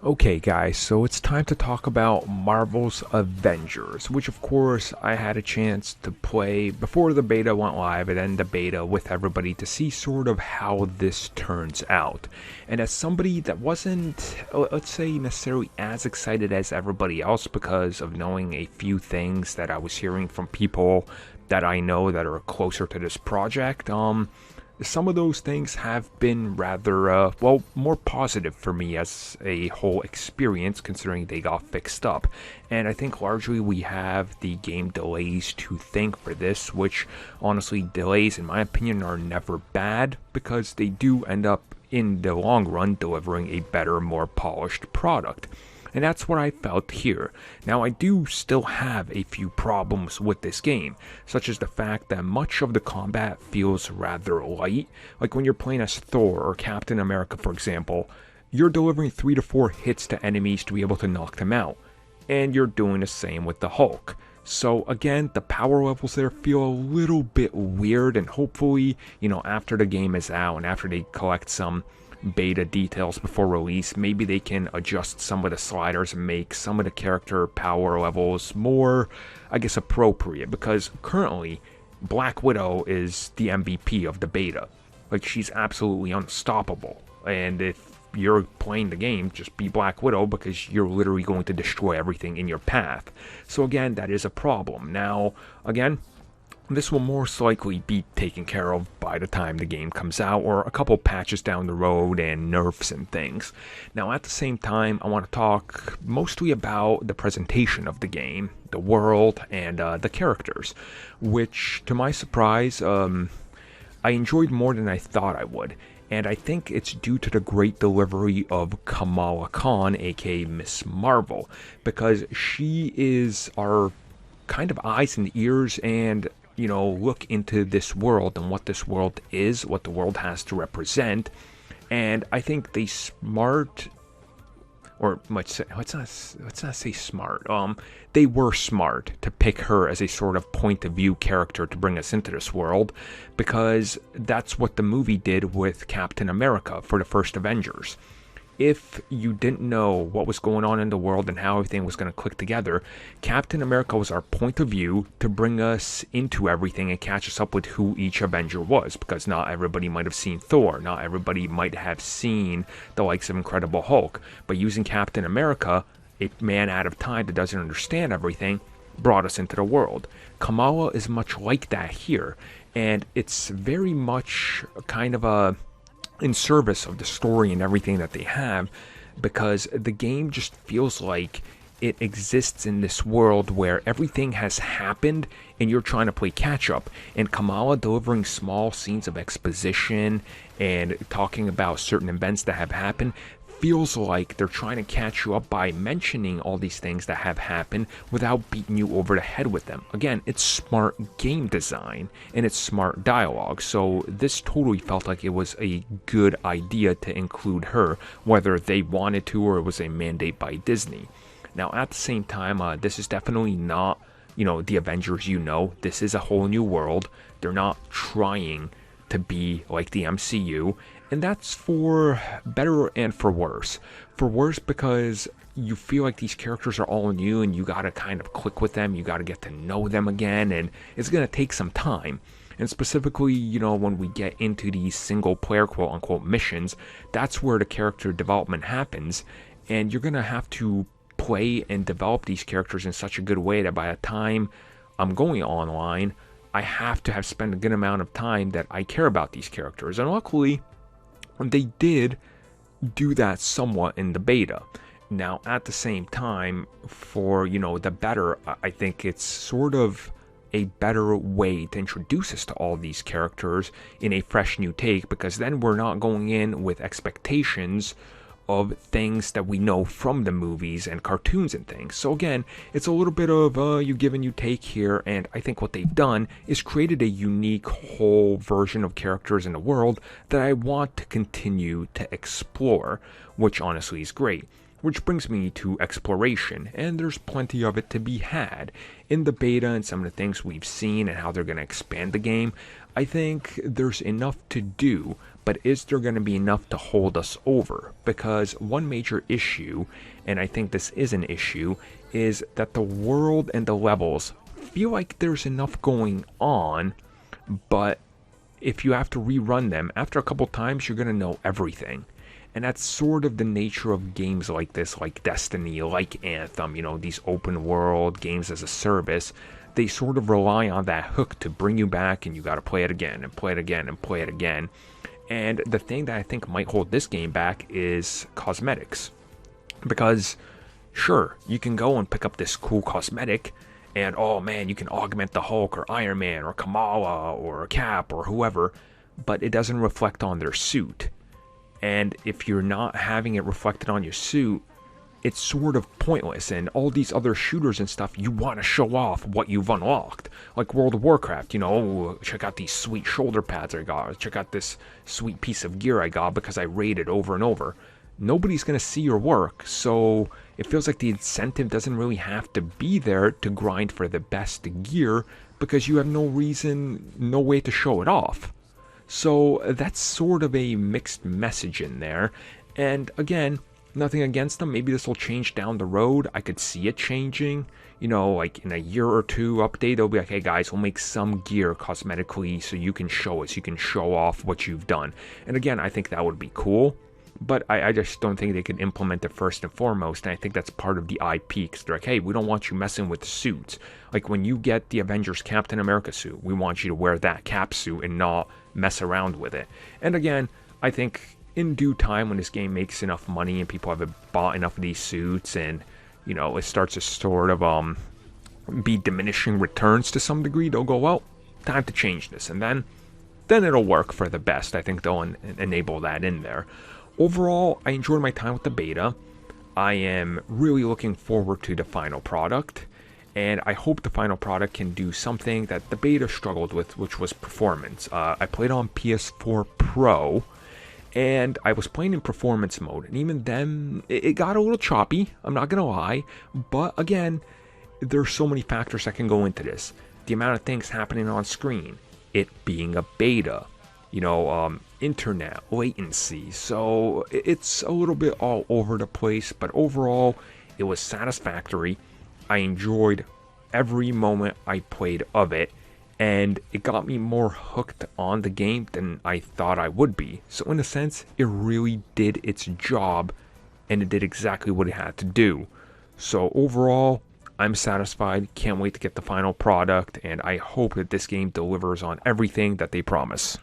Okay guys, so it's time to talk about Marvel's Avengers, which of course I had a chance to play before the beta went live and then the beta with everybody to see sort of how this turns out. And as somebody that wasn't, let's say, necessarily as excited as everybody else because of knowing a few things that I was hearing from people that I know that are closer to this project, some of those things have been rather, more positive for me as a whole experience, considering they got fixed up. And I think largely we have the game delays to thank for this, which honestly, delays, in my opinion, are never bad because they do end up, in the long run, delivering a better, more polished product. And that's what I felt here. Now, I do still have a few problems with this game, such as the fact that much of the combat feels rather light. Like when you're playing as Thor or Captain America, for example, you're delivering 3 to 4 hits to enemies to be able to knock them out. And you're doing the same with the Hulk. So again, the power levels there feel a little bit weird, and hopefully, after the game is out and after they collect some beta details before release, maybe they can adjust some of the sliders and make some of the character power levels more, I guess, appropriate, because currently Black Widow is the MVP of the beta. Like, she's absolutely unstoppable, and if you're playing the game, just be Black Widow because you're literally going to destroy everything in your path. So again, that is a problem. Now, again, this will most likely be taken care of by the time the game comes out, or a couple patches down the road and nerfs and things. Now, at the same time, I want to talk mostly about the presentation of the game, the world, and the characters, which, to my surprise, I enjoyed more than I thought I would. And I think it's due to the great delivery of Kamala Khan, aka Miss Marvel, because she is our kind of eyes and ears and look into this world and what this world is, what the world has to represent. And I think they smart, or let's not say smart. They were smart to pick her as a sort of point of view character to bring us into this world, because that's what the movie did with Captain America for the first Avengers. If you didn't know what was going on in the world and how everything was going to click together, Captain America was our point of view to bring us into everything and catch us up with who each Avenger was, because not everybody might have seen Thor, not everybody might have seen the likes of Incredible Hulk, but using Captain America, a man out of time that doesn't understand everything, brought us into the world. Kamala is much like that here, and it's very much kind of a in service of the story and everything that they have, because the game just feels like it exists in this world where everything has happened and you're trying to play catch up, and Kamala delivering small scenes of exposition and talking about certain events that have happened feels like they're trying to catch you up by mentioning all these things that have happened without beating you over the head with them. Again, it's smart game design and it's smart dialogue, so this totally felt like it was a good idea to include her, whether they wanted to or it was a mandate by Disney. Now, at the same time, this is definitely not, the Avengers This is a whole new world. They're not trying to be like the MCU, and that's for better and for worse. For worse because you feel like these characters are all new and you gotta kind of click with them, you gotta get to know them again, and it's gonna take some time. And specifically, when we get into these single player quote unquote missions, that's where the character development happens, and you're gonna have to play and develop these characters in such a good way that by the time I'm going online, I have to have spent a good amount of time that I care about these characters. And luckily, they did do that somewhat in the beta. Now, at the same time, for, the better, I think it's sort of a better way to introduce us to all these characters in a fresh new take, because then we're not going in with expectations of things that we know from the movies and cartoons and things. So again, it's a little bit of you give and you take here, and I think what they've done is created a unique whole version of characters in the world that I want to continue to explore, which honestly is great. Which brings me to exploration, and there's plenty of it to be had. In the beta and some of the things we've seen and how they're going to expand the game, I think there's enough to do, but is there going to be enough to hold us over? Because one major issue, and I think this is an issue, is that the world and the levels feel like there's enough going on, but if you have to rerun them, after a couple times you're going to know everything. And that's sort of the nature of games like this, like Destiny, like Anthem, these open world games as a service. They sort of rely on that hook to bring you back, and you got to play it again and play it again and play it again. And the thing that I think might hold this game back is cosmetics. Because, sure, you can go and pick up this cool cosmetic, and oh man, you can augment the Hulk or Iron Man or Kamala or Cap or whoever, but it doesn't reflect on their suit. And if you're not having it reflected on your suit, it's sort of pointless. And all these other shooters and stuff, you want to show off what you've unlocked. Like World of Warcraft, oh, check out these sweet shoulder pads I got. Check out this sweet piece of gear I got because I raided over and over. Nobody's going to see your work, so it feels like the incentive doesn't really have to be there to grind for the best gear because you have no reason, no way to show it off. So that's sort of a mixed message in there. And again, nothing against them. Maybe this will change down the road. I could see it changing. Like in a year or two update, they'll be like, hey guys, we'll make some gear cosmetically so you can show us, you can show off what you've done. And again, I think that would be cool. But I just don't think they can implement it first and foremost. And I think that's part of the IP. Because they're like, hey, we don't want you messing with suits. Like when you get the Avengers Captain America suit, we want you to wear that Cap suit and not mess around with it. And again, I think in due time when this game makes enough money and people have bought enough of these suits and, it starts to sort of be diminishing returns to some degree, they'll go, well, time to change this. And then it'll work for the best. I think they'll enable that in there. Overall, I enjoyed my time with the beta. I am really looking forward to the final product, and I hope the final product can do something that the beta struggled with, which was performance. I played on PS4 Pro, and I was playing in performance mode, and even then, it got a little choppy, I'm not gonna lie, but again, there's so many factors that can go into this. The amount of things happening on screen, it being a beta, internet, latency, so it's a little bit all over the place, but overall, it was satisfactory. I enjoyed every moment I played of it, and it got me more hooked on the game than I thought I would be. So in a sense, it really did its job, and it did exactly what it had to do. So overall, I'm satisfied, can't wait to get the final product, and I hope that this game delivers on everything that they promise.